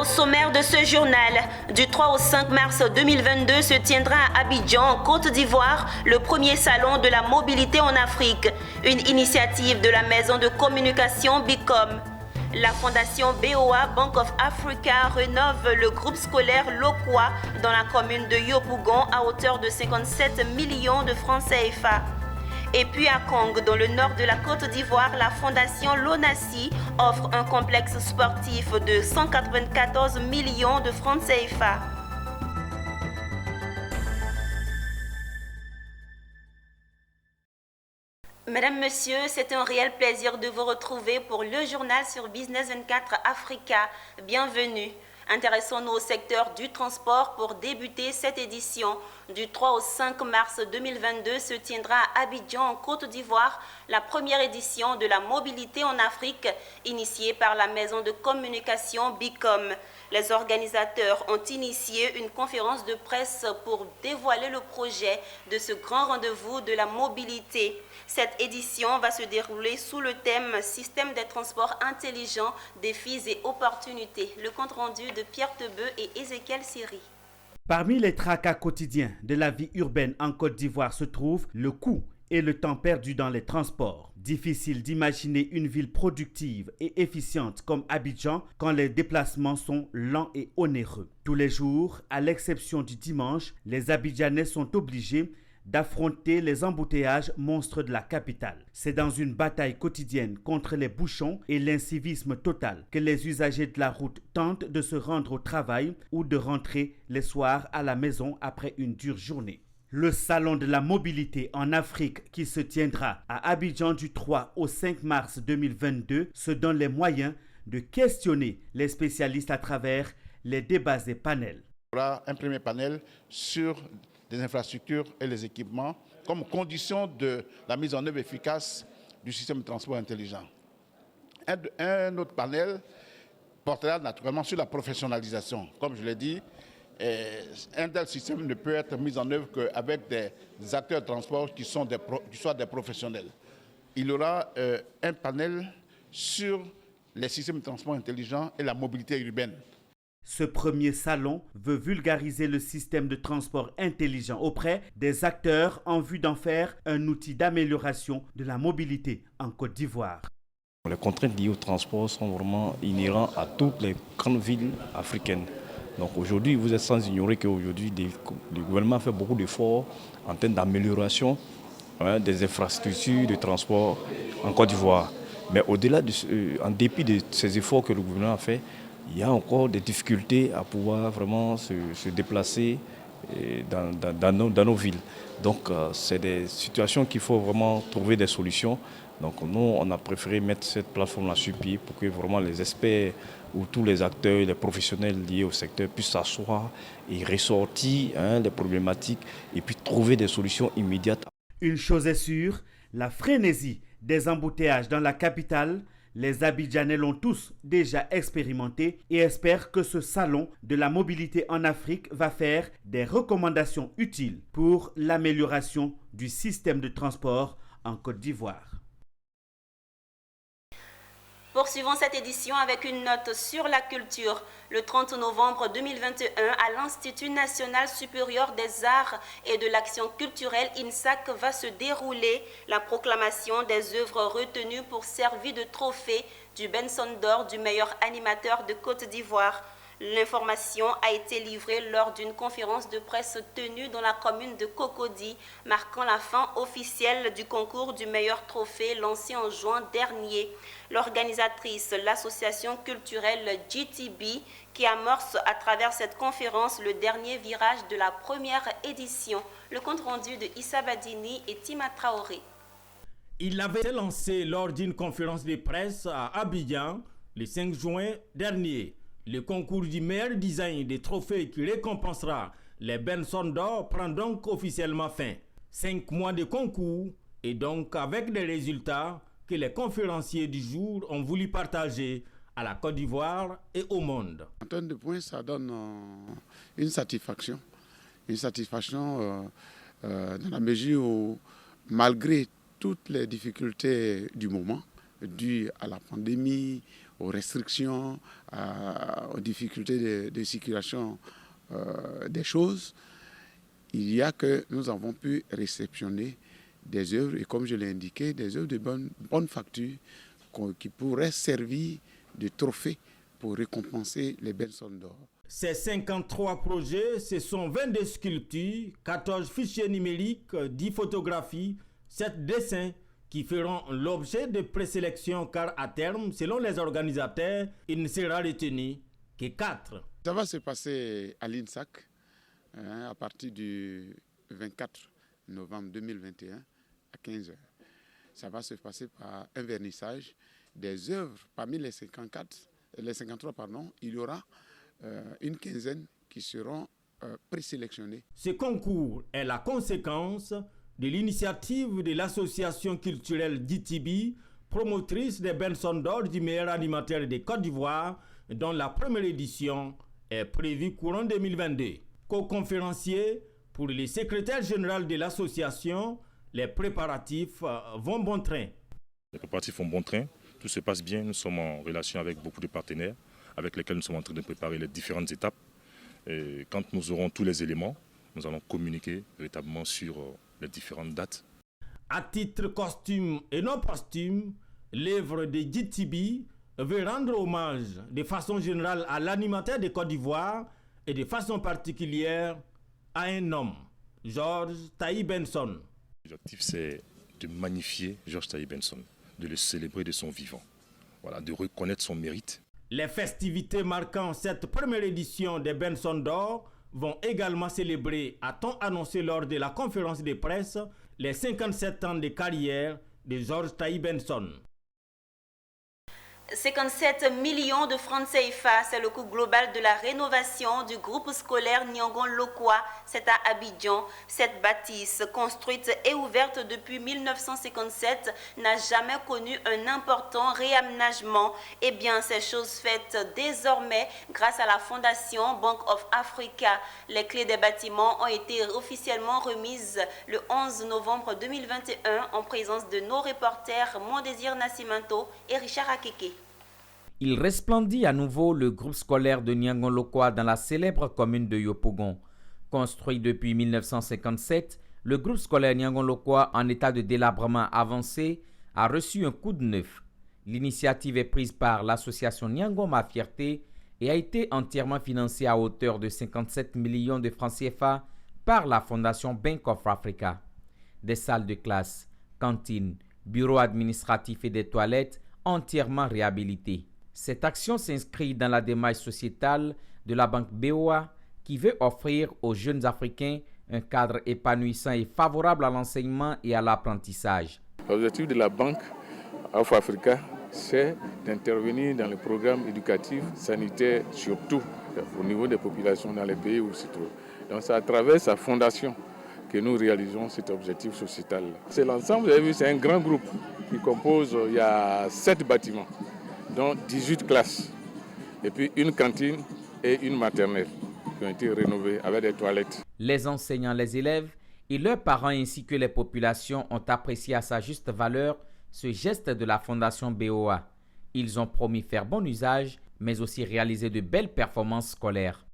sommaire de ce journal, du 3 au 5 mars 2022 se tiendra à Abidjan, en Côte d'Ivoire, le premier salon de la mobilité en Afrique, une initiative de la maison de communication Bicom. La fondation BOA Bank of Africa rénove le groupe scolaire Lokwa dans la commune de Yopougon à hauteur de 57 millions de francs CFA. Et puis à Kong, dans le nord de la Côte d'Ivoire, la fondation Lonasi offre un complexe sportif de 194 millions de francs CFA. Mesdames, Messieurs, c'est un réel plaisir de vous retrouver pour le journal sur Business 24 Africa. Bienvenue. Intéressons-nous au secteur du transport pour débuter cette édition. Du 3 au 5 mars 2022 se tiendra à Abidjan, en Côte d'Ivoire, la première édition de la mobilité en Afrique, initiée par la maison de communication Bicom. Les organisateurs ont initié une conférence de presse pour dévoiler le projet de ce grand rendez-vous de la mobilité. Cette édition va se dérouler sous le thème « Système des transports intelligents, défis et opportunités ». Le compte-rendu de Pierre Tebeu et Ézéchiel Siri. Parmi les tracas quotidiens de la vie urbaine en Côte d'Ivoire se trouvent le coût et le temps perdu dans les transports. Difficile d'imaginer une ville productive et efficiente comme Abidjan quand les déplacements sont lents et onéreux. Tous les jours, à l'exception du dimanche, les Abidjanais sont obligés d'affronter les embouteillages monstres de la capitale. C'est dans une bataille quotidienne contre les bouchons et l'incivisme total que les usagers de la route tentent de se rendre au travail ou de rentrer les soirs à la maison après une dure journée. Le salon de la mobilité en Afrique qui se tiendra à Abidjan du 3 au 5 mars 2022 se donne les moyens de questionner les spécialistes à travers les débats et panels. Il y aura un premier panel sur des infrastructures et les équipements comme condition de la mise en œuvre efficace du système de transport intelligent. Un autre panel portera naturellement sur la professionnalisation. Comme je l'ai dit, un tel système ne peut être mis en œuvre qu'avec des acteurs de transport qui soient des professionnels. Il y aura un panel sur les systèmes de transport intelligents et la mobilité urbaine. Ce premier salon veut vulgariser le système de transport intelligent auprès des acteurs en vue d'en faire un outil d'amélioration de la mobilité en Côte d'Ivoire. Les contraintes liées au transport sont vraiment inhérentes à toutes les grandes villes africaines. Donc aujourd'hui, vous êtes sans ignorer qu'aujourd'hui, le gouvernement fait beaucoup d'efforts en termes d'amélioration des infrastructures de transport en Côte d'Ivoire. Mais au-delà, en dépit de ces efforts que le gouvernement a fait, il y a encore des difficultés à pouvoir vraiment se déplacer dans nos villes. Donc c'est des situations qu'il faut vraiment trouver des solutions. Donc nous, on a préféré mettre cette plateforme-là sur pied pour que vraiment les experts ou tous les acteurs, les professionnels liés au secteur puissent s'asseoir et ressortir les problématiques et puis trouver des solutions immédiates. Une chose est sûre, la frénésie des embouteillages dans la capitale, les Abidjanais l'ont tous déjà expérimenté et espèrent que ce salon de la mobilité en Afrique va faire des recommandations utiles pour l'amélioration du système de transport en Côte d'Ivoire. Poursuivons cette édition avec une note sur la culture. Le 30 novembre 2021, à l'Institut national supérieur des arts et de l'action culturelle INSAC va se dérouler la proclamation des œuvres retenues pour servir de trophée du Benson d'or du meilleur animateur de Côte d'Ivoire. L'information a été livrée lors d'une conférence de presse tenue dans la commune de Cocody, marquant la fin officielle du concours du meilleur trophée lancé en juin dernier. L'organisatrice, l'association culturelle GTB, qui amorce à travers cette conférence le dernier virage de la première édition. Le compte-rendu de Issa Badini et Tima Traoré. Il l'avait lancé lors d'une conférence de presse à Abidjan le 5 juin dernier. Le concours du meilleur design des trophées qui récompensera les Benson d'or prend donc officiellement fin. 5 mois de concours et donc avec des résultats que les conférenciers du jour ont voulu partager à la Côte d'Ivoire et au monde. En termes de points, ça donne une satisfaction. Une satisfaction dans la mesure où, malgré toutes les difficultés du moment, dues à la pandémie, aux restrictions, aux difficultés de circulation des choses, il y a que nous avons pu réceptionner des œuvres, et comme je l'ai indiqué, des œuvres de bonne facture qui pourraient servir de trophée pour récompenser les Benson d'or. Ces 53 projets, ce sont 22 sculptures, 14 fichiers numériques, 10 photographies, 7 dessins qui feront l'objet de présélection, car à terme, selon les organisateurs, il ne sera retenu que 4. Ça va se passer à l'INSAC à partir du 24 novembre 2021 à 15h. Ça va se passer par un vernissage des œuvres. Parmi les 53, il y aura une quinzaine qui seront présélectionnées. Ce concours est la conséquence de l'initiative de l'association culturelle d'Itibi, promotrice des Benson d'or du meilleur animateur de Côte d'Ivoire, dont la première édition est prévue courant 2022. Co-conférencier pour le secrétaire général de l'association, les préparatifs vont bon train. Les préparatifs vont bon train, tout se passe bien, nous sommes en relation avec beaucoup de partenaires avec lesquels nous sommes en train de préparer les différentes étapes. Et quand nous aurons tous les éléments, nous allons communiquer véritablement sur les différentes dates. À titre costume et non posthume, l'œuvre de Djitibi veut rendre hommage de façon générale à l'animateur de Côte d'Ivoire et de façon particulière à un homme, Georges Taï Benson. L'objectif, c'est de magnifier Georges Taï Benson, de le célébrer de son vivant, voilà, de reconnaître son mérite. Les festivités marquant cette première édition des Benson d'or vont également célébrer, a-t-on annoncé lors de la conférence de presse, les 57 ans de carrière de Georges Taï Benson. 57 millions de francs CFA, c'est le coût global de la rénovation du groupe scolaire Nyangon Lokwa. C'est à Abidjan. Cette bâtisse, construite et ouverte depuis 1957, n'a jamais connu un important réaménagement. Eh bien, ces choses faites désormais grâce à la Fondation Bank of Africa. Les clés des bâtiments ont été officiellement remises le 11 novembre 2021 en présence de nos reporters Mondésir Nascimento et Richard Akeke. Il resplendit à nouveau le groupe scolaire de Nyangon Lokwa dans la célèbre commune de Yopougon. Construit depuis 1957, le groupe scolaire Nyangon Lokwa, en état de délabrement avancé, a reçu un coup de neuf. L'initiative est prise par l'association Nyangon Ma Fierté et a été entièrement financée à hauteur de 57 millions de francs CFA par la Fondation Bank of Africa. Des salles de classe, cantines, bureaux administratifs et des toilettes entièrement réhabilitées. Cette action s'inscrit dans la démarche sociétale de la Banque BOA qui veut offrir aux jeunes Africains un cadre épanouissant et favorable à l'enseignement et à l'apprentissage. L'objectif de la Banque of Africa, c'est d'intervenir dans les programmes éducatifs, sanitaires, surtout au niveau des populations dans les pays où ils se trouvent. Donc c'est à travers sa fondation que nous réalisons cet objectif sociétal. C'est l'ensemble, vous avez vu, c'est un grand groupe qui compose, il y a 7 bâtiments, dont 18 classes, et puis une cantine et une maternelle qui ont été rénovées avec des toilettes. Les enseignants, les élèves et leurs parents ainsi que les populations ont apprécié à sa juste valeur ce geste de la Fondation BOA. Ils ont promis faire bon usage, mais aussi réaliser de belles performances scolaires.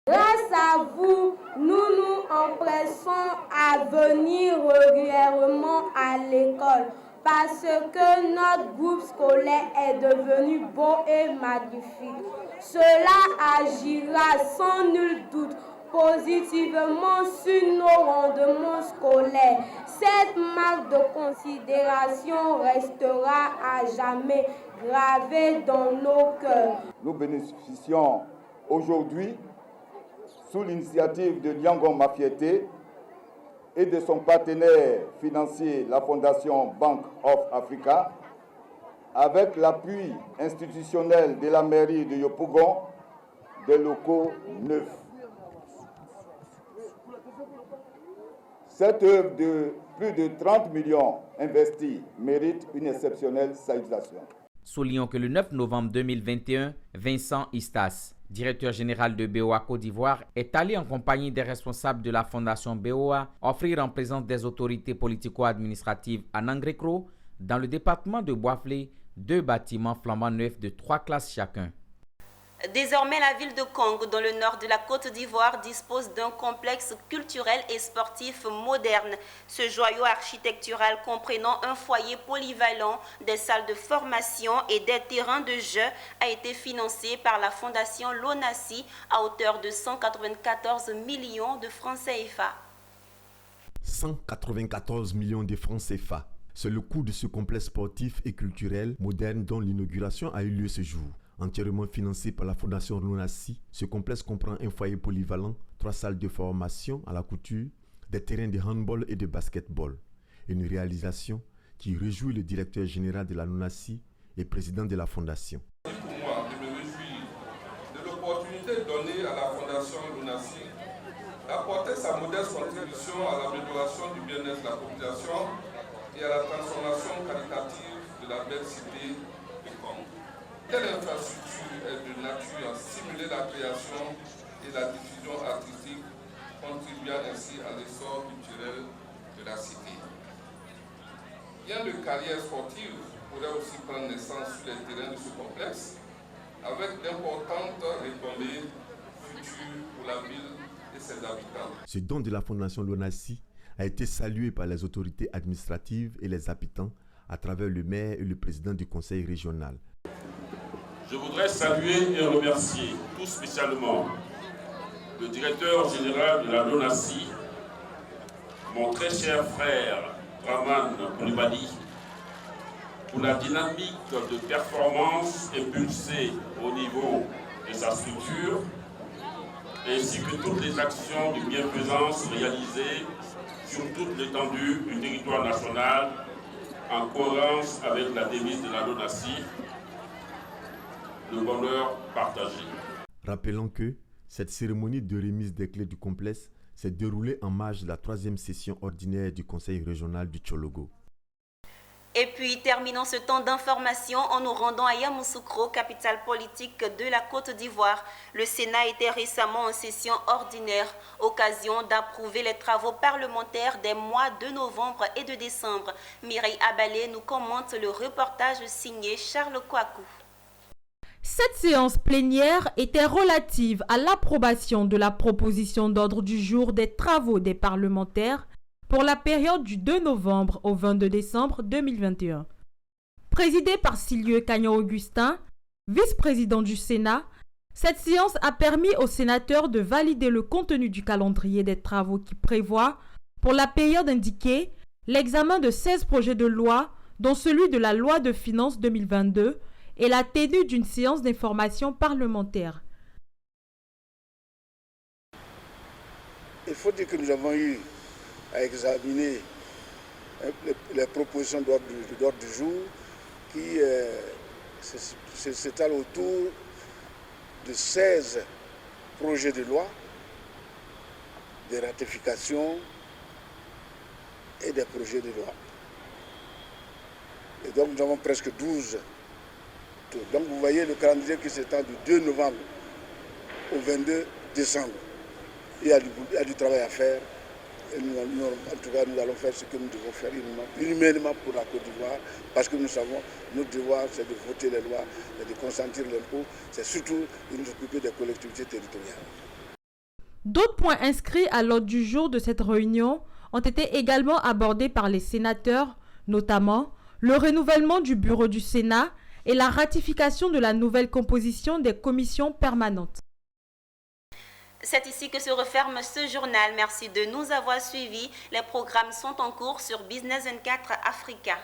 Grâce à vous, nous nous empressons à venir régulièrement à l'école parce que notre groupe scolaire est devenu beau et magnifique. Cela agira sans nul doute positivement sur nos rendements scolaires. Cette marque de considération restera à jamais gravée dans nos cœurs. Nous bénéficions aujourd'hui, sous l'initiative de Nyangon Ma Fierté et de son partenaire financier, la Fondation Bank of Africa, avec l'appui institutionnel de la mairie de Yopougon, des locaux neufs. Cette œuvre de plus de 30 millions investis mérite une exceptionnelle salutation. Soulignons que le 9 novembre 2021, Vincent Istas, directeur général de BOA Côte d'Ivoire, est allé en compagnie des responsables de la Fondation BOA offrir en présence des autorités politico-administratives à Nangrekro, dans le département de Boiflé, 2 bâtiments flambant neufs de 3 classes chacun. Désormais, la ville de Kong, dans le nord de la Côte d'Ivoire, dispose d'un complexe culturel et sportif moderne. Ce joyau architectural comprenant un foyer polyvalent, des salles de formation et des terrains de jeu a été financé par la fondation Lonassi à hauteur de 194 millions de francs CFA. 194 millions de francs CFA. C'est le coût de ce complexe sportif et culturel moderne dont l'inauguration a eu lieu ce jour. Entièrement financé par la fondation Lonassi, ce complexe comprend un foyer polyvalent, 3 salles de formation à la couture, des terrains de handball et de basketball. Une réalisation qui réjouit le directeur général de la Lonassi et président de la fondation. Pour moi, je me réjouis de l'opportunité donnée à la fondation Lonassi d'apporter sa modeste contribution à l'amélioration du bien-être de la population et à la transformation qualitative de la belle cité de Kong. Telle infrastructure est de nature à stimuler la création et la diffusion artistique, contribuant ainsi à l'essor culturel de la cité. Bien de carrières sportives pourraient aussi prendre naissance sur les terrains de ce complexe, avec d'importantes retombées futures pour la ville et ses habitants. Ce don de la fondation Lonassi a été salué par les autorités administratives et les habitants à travers le maire et le président du conseil régional. Je voudrais saluer et remercier tout spécialement le directeur général de la Lonassi, mon très cher frère Draman Koulibaly, pour la dynamique de performance impulsée au niveau de sa structure, ainsi que toutes les actions de bienfaisance réalisées sur toute l'étendue du territoire national en cohérence avec la devise de la Lonassi, le bonheur partagé. Rappelons que cette cérémonie de remise des clés du complexe s'est déroulée en marge de la 3e session ordinaire du Conseil régional du Tchologo. Et puis, terminons ce temps d'information en nous rendant à Yamoussoukro, capitale politique de la Côte d'Ivoire. Le Sénat était récemment en session ordinaire, occasion d'approuver les travaux parlementaires des mois de novembre et de décembre. Mireille Abalé nous commente le reportage signé Charles Kouakou. Cette séance plénière était relative à l'approbation de la proposition d'ordre du jour des travaux des parlementaires pour la période du 2 novembre au 22 décembre 2021. Présidée par Silieu Cagnon-Augustin, vice-président du Sénat, cette séance a permis aux sénateurs de valider le contenu du calendrier des travaux qui prévoit, pour la période indiquée, l'examen de 16 projets de loi, dont celui de la loi de finances 2022, et la tenue d'une séance d'information parlementaire. Il faut dire que nous avons eu à examiner les propositions d'ordre du jour qui s'étalent autour de 16 projets de loi, des ratifications et des projets de loi. Et donc nous avons presque 12. Donc vous voyez le calendrier qui s'étend du 2 novembre au 22 décembre. Il y a du travail à faire. Et nous, en tout cas, nous allons faire ce que nous devons faire humainement pour la Côte d'Ivoire, parce que nous savons, notre devoir, c'est de voter les lois et de consentir l'impôt. C'est surtout de nous occuper des collectivités territoriales. D'autres points inscrits à l'ordre du jour de cette réunion ont été également abordés par les sénateurs, notamment le renouvellement du bureau du Sénat et la ratification de la nouvelle composition des commissions permanentes. C'est ici que se referme ce journal. Merci de nous avoir suivis. Les programmes sont en cours sur Business 24 Africa.